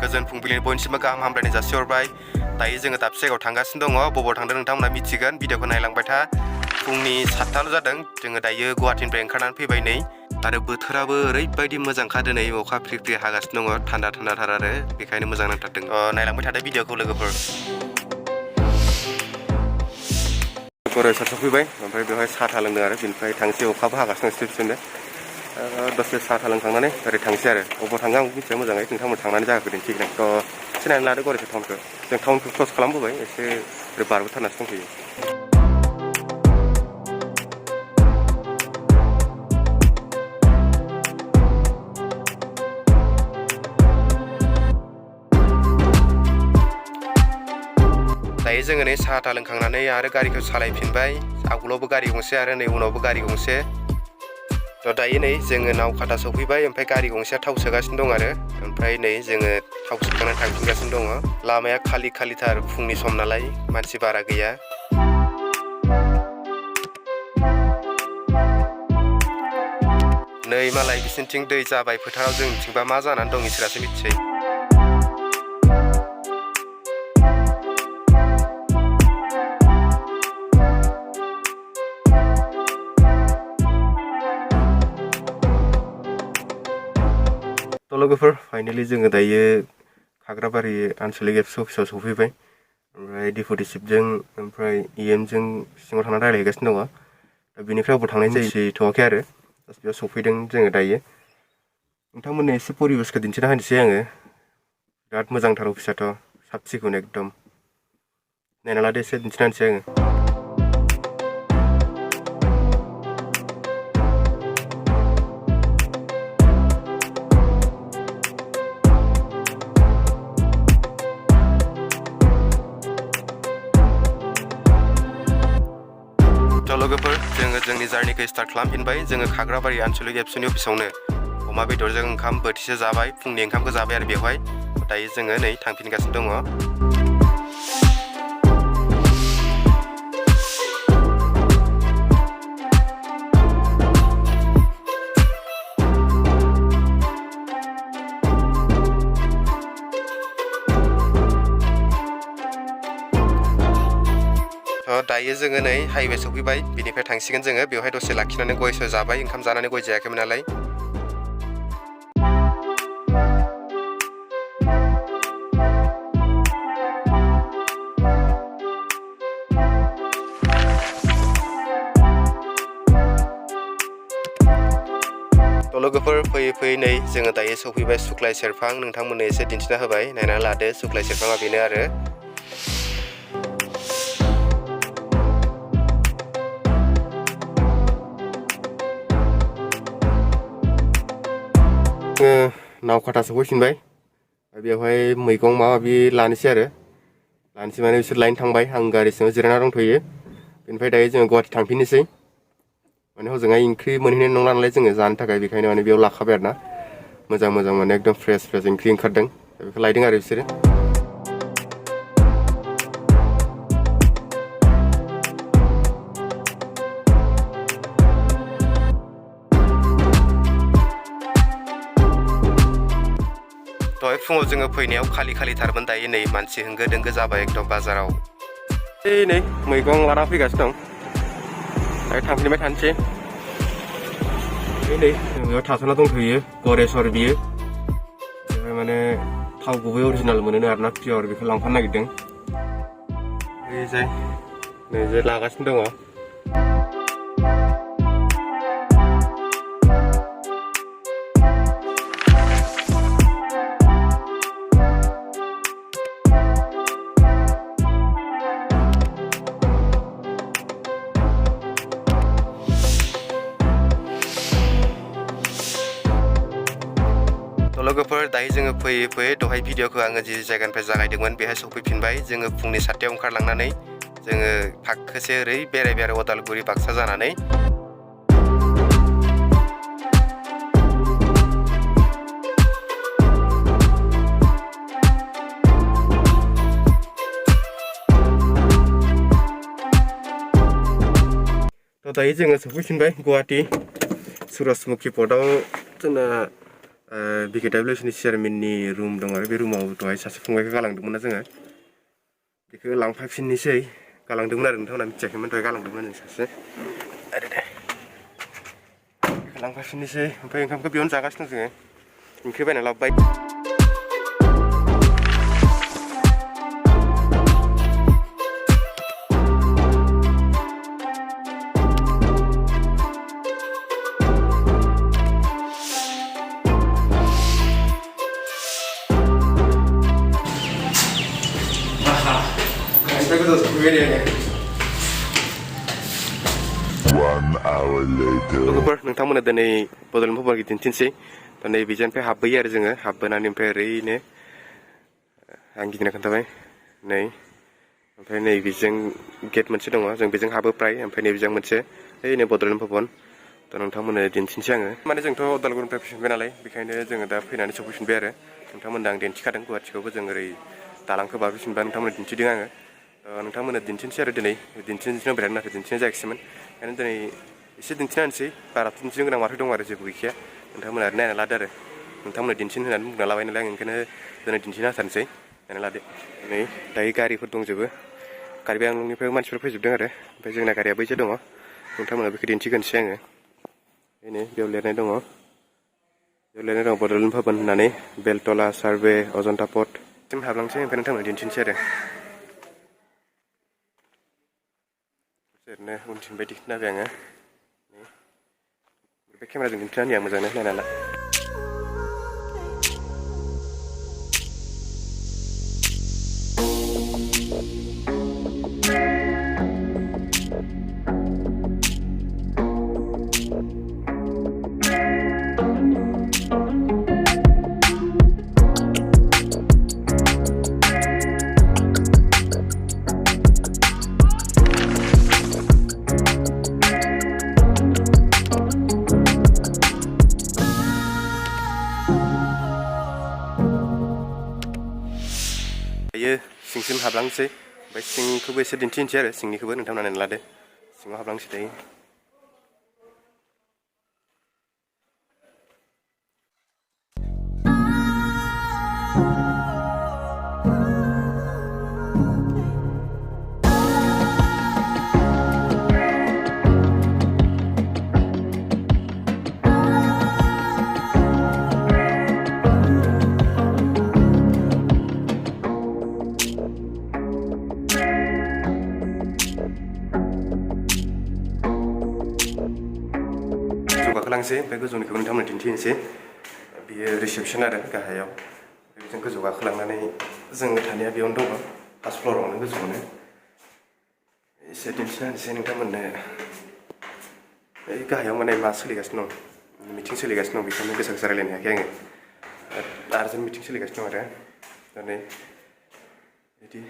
गोजोन फुंबिलिनि बयनिसिमबो गाहाम हामलायनाय जासिहरबाय। दायो जोङो दाबसे जायगायाव थांगासिनो दङ। बबाव थांदों नोंथांमोना मिथिगोन। भिडिअखौ नायलांबाय था। फुंनि 7टाल' जादों। जोङो दायो गुवाहाटीनिफ्राय ओंखारनानै फैबाय नै। आरो बोथोराबो ओरैबायदि मोजांखा दिनै अखा फ्रि फ्रि हागासिनो दङ। थान्दा थान्दाथार आरो बेखायनो मोजां नांथारदों। नायलांबाय थादो भिडिअखौ लोगोफोर। गरायसार सफैबाय ओमफ्राय बेवहाय साहा लोंदों आरो बेनिफ्राय थांसै अखाबो हागासिनो दं दसे साहा लोंखांनानै ओरै थांसै आरो अबाव थाङो आं मिथिया मोजाङै नोंथांमोन थांनानै जाहोगोन दिन्थिगोन थ' सिनायनानै लादो गरायसार टाउनखौ जों टाउनखौ क्रस खालामबोबाय एसे ओरै बारबोथारनासो दंफैयो। दायो जोङो नै साहा लोंखांनानै आरो गारिखौ सालायफिनबाय। आगोलावबो गारि गंसे आरो नै उनावबो गारि गंसे। थ' दायो नै जोङो नावखाथा सफैबाय ओमफ्राय गारि गंसेया थाव सोगासिनो दं आरो ओमफ्राय नै जोङो थाव सोखांनानै थांफिनगासिनो दङ। लामाया खालि खालिथार फुंनि सम नालाय मानसि बारा गैया। नै मालाय बिसिनिथिं दै जाबाय फोथाराव जोंनिथिंबा मा जानानै दं इसोरासो मिथिसै। थ' लोगोफोर फाइनालि जोङो दायो खाग्राबारि आनचलिक एबसु अफिसाव सफैबाय। ओमफ्राय डिपुटि चिफजों ओमफ्राय EMजों सिङाव थांनानै रायज्लायगासिनो दङ। दा बेनिफ्राय अबाव थांनाय जायैथ'वाखै आरो जास्ट बेयाव सफैदों जोङो दायो। नोंथांमोननो एसे परिबेसखौ दिन्थिना होनोसै आङो। बिराद मोजांथार अफिसाथ' साब सिखुन एकदम। नायना लादो एसे दिन्थिना होनोसै आङो। लोगोफोर जोङो जोंनि जार्निखौ स्टार्ट खालामफिनबाय। जोङो खाग्राबारि आनचलिक एबसुनि अफिसावनो अमा बेदरजों ओंखाम बोथिसे जाबाय। फुंनि ओंखामखौ जाबाय आरो बेवहाय दायो जोङो नै थांफिनगासिनो दङ। दायो जोङो नै हाइवे सफैबाय। बिनिफ्राय थांसिगोन जोङो बेवहाय दसे लाखिनानै गयसो जाबाय। ओंखाम जानानै गय जायाखैमोन नालाय। थ' लोगोफोर फैयै फैयै नै जोङो दायो सफैबाय सुख्लाय सेरफां। नोंथांमोननो एसे दिन्थिना होबाय। नायनानै लादो सुख्लाय सेरफाङा बेनो आरो। नावखाथा सफैफिनबाय। बेवहाय मैगं माबा माबि लानोसै माने बिसोर लायनो थांबाय। आं गारि सिङाव जिरायना दंथ'यो। बेनिफ्राय दायो जोङो गुवाहाटी थांफिननोसै। माने हजोंहाय ओंख्रि मोनहैनाय नंला नालाय जोङो जानो थाखाय बेखायनो माने बेयाव लाखाबाय आरो ना। मोजां मोजां माने एकदम फ्रेस ओंख्रि ओंखारदों। बेखौ लायदों आरो बिसोरो। दहाय फुङाव जोङो फैनायाव खालिथारमोन। दायो नै मानसि होंगो दोंगो जाबाय एकदम बाजाराव। नै मैगं लाना फैगासिनो दं। दायो थांफिनबाय थानोसै। नै बेयाव थाथ'ना दंथ'यो गरेस्वर बियो। बेवहाय माने थाव गुबै अरिजिनाल मोनो आरोना पियर बेखौ लांफानो नागिरदों। नै जे लागासिनो दङ। लोगोफोर दायो जोङो फैयै फैयै दहाय भिडिअखौ आङो जि जायगानिफ्राय जागायदोंमोन बेहाय सफैफिनबाय। जोङो फुंनि 7टायाव ओंखारलांनानै जोङो फाखोसे ओरै बेरायबाय आरो उदालगुरि बाक्सा जानानै। दायो जोङो सफैफिनबाय गुवाहाटी सुरजमुखी पर्टआव। जोंना BKWSनि चेयारमेननि रुम दं आरो बे रुमाव दहाय सासे फंबायखौ गालांदोंमोन ना जोङो बेखौ लांफाफिननोसै गालांदोंमोन आरो नोंथांमोना मिथियाखैमोन दहाय गालांदोंमोन जों सासे आरो दे बेखौ लांफाफिननोसै ओमफ्राय ओंखामखौ बेयावनो जागासिनो दं जोङो ओंख्रि बायना लाबोबाय लोगोफोर नोंथांमोना दिनै बड'लेण्ड फुटबल दिन्थिनोसै दिनै बिजाननिफ्राय हाबबोयो आरो जोङो हाबबोनानै ओमफ्राय ओरैनो आं गिदिंना खोन्थाबाय नै ओमफ्राय नै बेजों गेट मोनसे दङ जों बेजों हाबो फ्राय ओमफ्राय नै बेजों मोनसे नै बड'लेण्ड भबन थ' नोंथांमोननो दिन्थिनोसै आङो माने जोंथ' उदालगुरिनिफ्राय फैफिनबाय नालाय बेखायनो जोङो दा फैनानै सफैफिनबाय आरो नोंथांमोननो आं दिन्थिखादों गुवाहाटिखौबो जों ओरै दालांखौ बारबोफिनबा नोंथांमोननो दिन्थिदों आङो नोंथांमोननो दिन्थिनोसै आरो दिनै दिन्थिनो बिराद नाथाय दिन्थिनाय जायाखैसैमोन ओंखायनो दिनै एसे दिन्थिना होनोसै बाराथ' दिन्थिनो गोनां माथो दं आरो जेबो गैखाया नोंथांमोना नायना लादो आरो नोंथांमोननो दिन्थिनो होननानै बुंना लाबाय नालाय आं ओंखायनो दिनै दिन्थिना होथारनोसै नायना लादो नै दायो गारिफोर दंजोबो कार्बि आंलंनिफ्राय मानसिफोर फैजोबदों आरो ओमफ्राय जोंना गारिया बैसो दङ नोंथांमोना बेखौ दिन्थिगोनसै आङो बेनो बेयाव लिरनाय दङ बड'लेण्ड भबन होननानै बेलतला सार्भे अजन्ता पट सिम हाबलांसै ओमफ्राय नोंथांमोननो दिन्थिनोसै आरो ओरैनो उनथिं बायदि खिन्थाबाय आङो बे केमेराजों दिन्थिना होनाया मोजाङै नायना ला दायो सिंसिम हाबलांसै ओमफ्राय सिंखौबो एसे दिन्थिनोसै आरो सिंनिखौबो नोंथांमोना नायना लादो सिङाव हाबलांसै दायो गाखोलांसै ओमफ्राय गोजौनिखौबो नोंथांमोननो दिन्थिनोसै बेयो रिसेपसन आरो गाहायाव बेजों गोजौ गाखोलांनानै जोङो थानाया बेयावनो दङ फार्स्ट फ्ल'रावनो गोजौआवनो एसे दिन्थिना होनोसै नोंथांमोननो बै गाहायाव माने मा सोलिगासिनो दं मिटिं सोलिगासिनो दं बेखायनो गोसा गोसा रायलायनो हायाखै आङो आर्जेन्ट मिटिं सोलिगासिनो दं आरो दा नै बिदि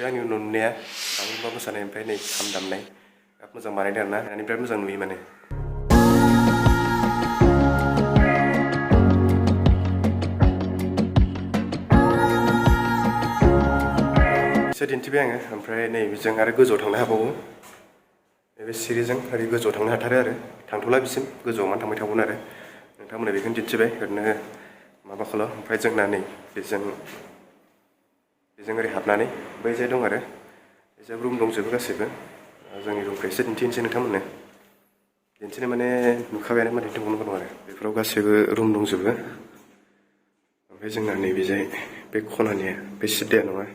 आंनि उनाव नुनाया बागुरुम्बा मोसानाय ओमफ्राय नै खाम दामनाय बिराद मोजां बानायदों आरोना नायनानै बिराद मोजां नुयो माने एसे दिन्थिबाय आङो ओमफ्राय नै बेजों आरो गोजौआव थांनो हाबावो बे सिरिजों ओरै गोजौआव थांनो हाथारो आरो थांथ'ला बिसिम गोजौआव मानो थांबाय थागोन आरो नोंथांमोना बेखौनो दिन्थिबाय ओरैनो माबाखौल' ओमफ्राय जोंना नै बेजों ओरै हाबनानै बै जाय दं आरो एसे रुम दंजोबो गासैबो जोंनि रुमखौ एसे दिन्थिनोसै नोंथांमोननो दिन्थिनो माने नुखाबायानो माने दिन्थिबावनांगौ दं आरो बेफोराव गासैबो रुम दंजोबो ओमफ्राय जोंना नैबे जाय बे खनानिया बे सिद्दाया नङा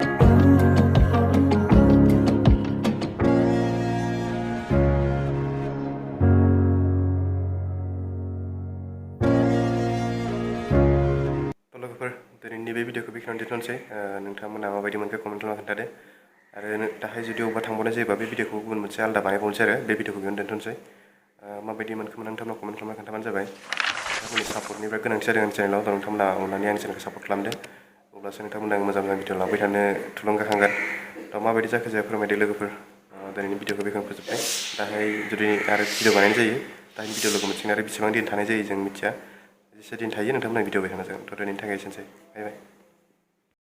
लोगोफोर दिनैनि बे भिडिअखौ बेखिनियावनो दोनथ'नोसै नोंथांमोना माबायदि मोनखो कमेन्ट खालामना खोन्थादो आरो दाहाय जुदि अबेबा थांबावनाय जायोबा बे भिडिअखौ गुबुन मोनसे आलादा बानायबावनोसै आरो बे भिडिअखौ बेयावनो दोनथ'नोसै माबायदि मोनखोमोन नोंथांमोना कमेन्ट खालामना खोन्थाबानो जाबाय नोंथांमोननि सापर्टनिफ्राय गोनांथि जादों आंनि चेनेलाव दा नोंथांमोना अननानै आंनि चेनेलखौ सापर्ट खालामदो अब्लासो नोंथांमोना मोजां मोजां भिडिअ लांबाय थानो थुलुंगाखांगोन दा माबायदि जाखो जाया फोरमायदो लोगोफोर दिनैनि भिडिअखौ बेखौनो फोजोबबाय दाहाय जुदि आरो भिडिअ बानायनाय जायो दाहाय भिडिअ लोगो मोनसिगोन आरो बेसेबां दिन थानाय जायो जों मिथिया जेसे दिन थायो नोंथांमोना भिडिअ बायखानो जागोन थ' दिनैनि थाखाय एसेनोसै बाय बाय